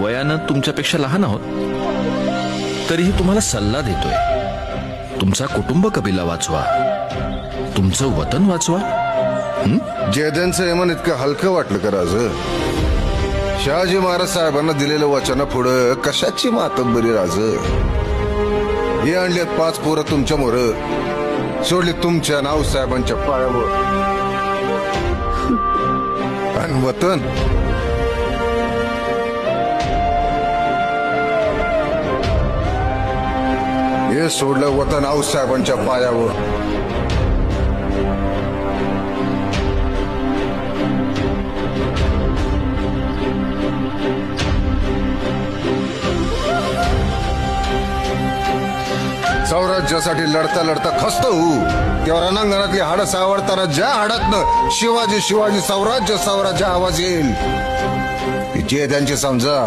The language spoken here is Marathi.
वयानं तुमच्यापेक्षा लहान आहोत, तरीही तुम्हाला सल्ला देतोय. तुमचा कुटुंब कबिला वाचवा, तुमचं वतन वाचवा. जयद्यांचं यमन इतकं हलकं वाटलं का राज? शहाजी महाराज साहेबांना दिलेलं वचना पुढं कशाची मातब्बरी राज? हे आणलेत 5 पोरं तुमच्या मोर, सोडली तुमच्या नावसाहेबांच्या पायावर. आणि वतन हे सोडलं वतन आऊसाहेबांच्या पायावर. स्वराज्यासाठी लढता लढता खस्त होऊ, तेव्हा रणांगणातली हाडं सावरताना ज्या हाडातनं शिवाजी शिवाजी स्वराज्य स्वराज्य आवाज येईल, जे त्यांची समजा